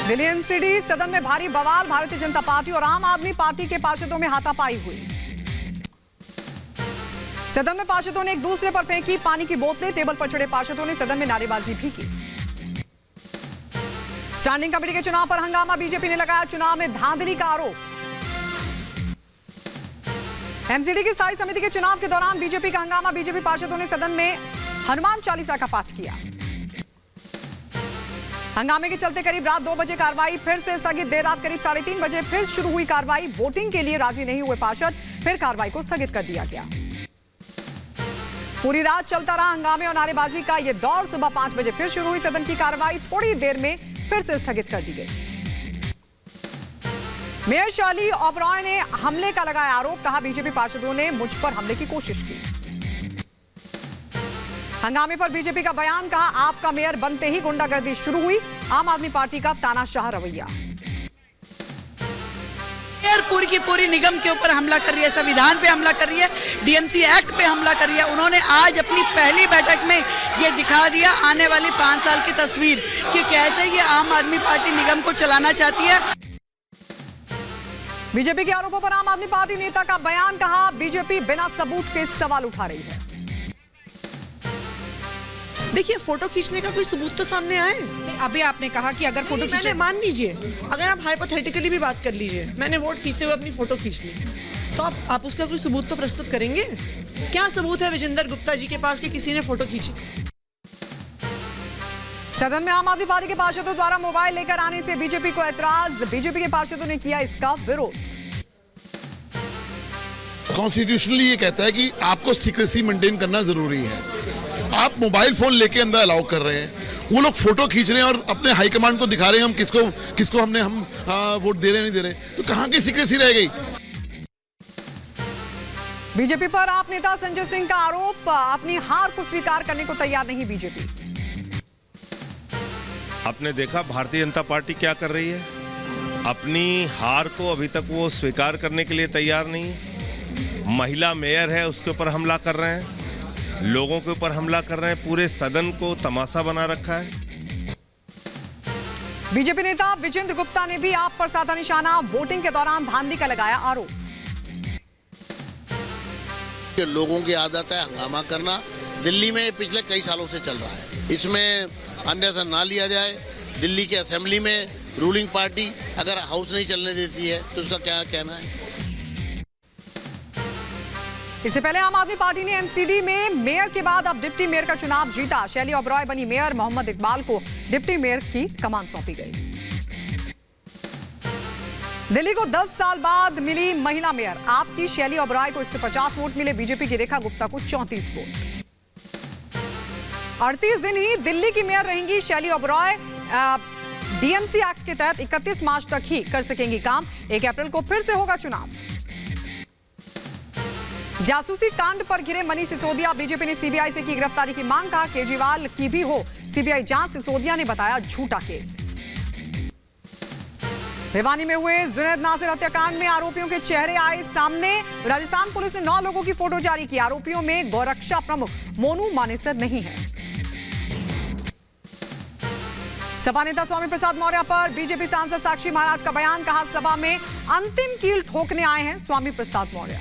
Delhi NCD सदन में भारी बवाल, भारतीय जनता पार्टी और आम आदमी पार्टी के पार्षदों में हाथापाई हुई। सदन में पार्षदों ने एक दूसरे पर फेंकी पानी की बोतलें, टेबल पर चढ़े पार्षदों ने सदन में नारेबाजी भी की। स्टैंडिंग कमेटी के चुनाव पर हंगामा, बीजेपी ने लगाया चुनाव में धांधली का आरोप। एमसीडी की स्थायी समिति के चुनाव के दौरान बीजेपी का हंगामा, बीजेपी पार्षदों ने सदन में हनुमान चालीसा का पाठ किया। हंगामे के चलते करीब रात 2 बजे कार्रवाई फिर से स्थगित। देर रात करीब 3:30 बजे फिर शुरू हुई कार्रवाई। वोटिंग के लिए राजी नहीं हुए पार्षद, फिर कार्रवाई को स्थगित कर दिया गया। पूरी रात चलता रहा हंगामे और नारेबाजी का यह दौर। सुबह 5 बजे फिर शुरू हुई सदन की कार्रवाई, थोड़ी देर में फिर से स्थगित कर दी गई। मेयर शैली ओबरॉय ने हमले का लगाया आरोप, कहा बीजेपी पार्षदों ने मुझ पर हमले की कोशिश की। हंगामे पर बीजेपी का बयान, कहा आपका मेयर बनते ही गुंडागर्दी शुरू हुई। आम आदमी पार्टी का तानाशाह रवैया। मेयर पूरी की पूरी निगम के ऊपर हमला कर रही है, संविधान पे हमला कर रही है, डीएमसी एक्ट पे हमला कर रही है। उन्होंने आज अपनी पहली बैठक में ये दिखा दिया आने वाली 5 साल की तस्वीर कि कैसे ये आम आदमी पार्टी निगम को चलाना चाहती है। बीजेपी के आरोपों पर आम आदमी पार्टी नेता का बयान, कहा बीजेपी बिना सबूत के सवाल उठा रही है। देखिए, फोटो खींचने का कोई सबूत तो सामने आए। नहीं, अभी आपने कहा कि अगर फोटो मैंने मान लीजिए, अगर आप हाइपोथेटिकली भी बात कर लीजिए, मैंने वोट खींचते हुए अपनी फोटो खींच ली, तो आप उसका कोई सबूत तो प्रस्तुत करेंगे? क्या सबूत है विजेंद्र गुप्ता जी के पास कि किसी ने फोटो खींची? सदन में आम आदमी पार्टी के पार्षदों द्वारा मोबाइल लेकर आने से बीजेपी को ऐतराज, बीजेपी के पार्षदों ने किया इसका विरोध। कॉन्स्टिट्यूशनली ये कहता है कि आपको सीक्रेसी मेंटेन करना जरूरी है। आप मोबाइल फोन लेके अंदर अलाउ कर रहे हैं, वो लोग फोटो खींच रहे हैं और अपने हाईकमांड को दिखा रहे हैं हम किसको हमने वोट दे रहे नहीं दे रहे, तो कहां की सीक्रेसी रह गई? बीजेपी पर आप नेता संजय सिंह का आरोप, अपनी हार को स्वीकार करने को तैयार नहीं बीजेपी। आपने देखा भारतीय जनता पार्टी क्या कर रही है, अपनी हार को अभी तक वो स्वीकार करने के लिए तैयार नहीं है। महिला मेयर है, उसके ऊपर हमला कर रहे हैं, लोगों के ऊपर हमला कर रहे हैं, पूरे सदन को तमाशा बना रखा है। बीजेपी नेता विजेंद्र गुप्ता ने भी आप पर साधा निशाना, वोटिंग के दौरान धांधली का लगाया आरोप। लोगों की आदत है हंगामा करना, दिल्ली में पिछले कई सालों से चल रहा है। इसमें अन्यथा ना लिया जाए। दिल्ली के असेंबली में रूलिंग पार्टी अगर हाउस नहीं चलने देती है तो उसका क्या कहना है? इससे पहले आम आदमी पार्टी ने एमसीडी में मेयर के बाद अब डिप्टी मेयर का चुनाव जीता। शैली ओबरॉय बनी मेयर, मोहम्मद इकबाल को डिप्टी मेयर की कमान सौंपी गई। दिल्ली को 10 साल बाद मिली महिला मेयर, आपकी शैली ओबरॉय को 150 वोट मिले, बीजेपी की रेखा गुप्ता को 34 वोट। 38 दिन ही दिल्ली की मेयर रहेंगी शैली ओबरॉय। डीएमसी एक्ट के तहत 31 मार्च तक ही कर सकेंगी काम। 1 अप्रैल को फिर से होगा चुनाव। जासूसी कांड पर घिरे मनीष सिसोदिया, बीजेपी ने सीबीआई से की गिरफ्तारी की मांग, कहा केजरीवाल की भी हो सीबीआई जांच, सिसोदिया ने बताया झूठा केस। भिवानी में हुए जुनैद नासिर हत्याकांड में आरोपियों के चेहरे आए सामने। राजस्थान पुलिस ने 9 लोगों की फोटो जारी की। आरोपियों में गौरक्षा प्रमुख मोनू मानेसर नहीं है। सपा नेता स्वामी प्रसाद मौर्य पर बीजेपी सांसद साक्षी महाराज का बयान, कहा सभा में अंतिम कील ठोकने आए हैं स्वामी प्रसाद मौर्य।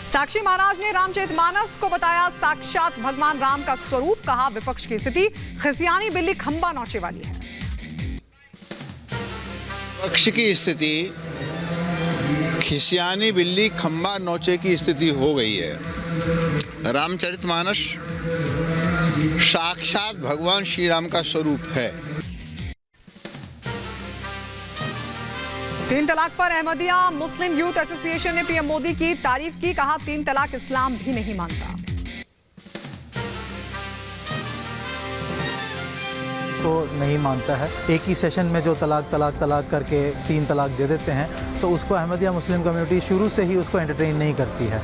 साक्षी महाराज ने रामचरितमानस को बताया साक्षात भगवान राम का स्वरूप, कहा विपक्ष की स्थिति खिसियानी बिल्ली खंबा नोचे वाली है। विपक्ष की स्थिति खिसियानी बिल्ली खंबा नोचे की स्थिति हो गई है। रामचरितमानस साक्षात भगवान श्री राम का स्वरूप है। 3 तलाक पर अहमदिया मुस्लिम यूथ एसोसिएशन ने पीएम मोदी की तारीफ की, कहा 3 तलाक इस्लाम भी नहीं मानता। तो नहीं मानता है। एक ही सेशन में जो तलाक करके 3 तलाक दे देते हैं, तो उसको अहमदिया मुस्लिम कम्युनिटी शुरू से ही उसको एंटरटेन नहीं करती है।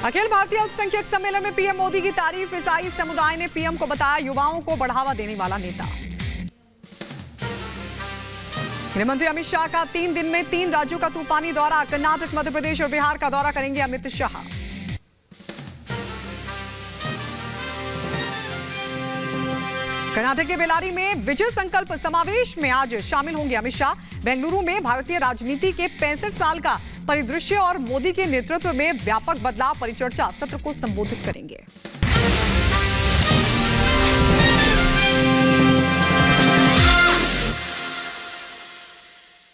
अखिल भारतीय अल्पसंख्यक सम्मेलन में पीएम मोदी की तारीफ, ईसाई समुदाय ने पीएम को बताया युवाओं को बढ़ावा देने वाला नेता। गृहमंत्री अमित शाह का 3 दिन में 3 राज्यों का तूफानी दौरा, कर्नाटक, मध्य प्रदेश और बिहार का दौरा करेंगे अमित शाह। कर्नाटक के बेलारी में विजय संकल्प समावेश में आज शामिल होंगे अमित शाह। बेंगलुरु में भारतीय राजनीति के 65 साल का परिदृश्य और मोदी के नेतृत्व में व्यापक बदलाव परिचर्चा सत्र को संबोधित करेंगे।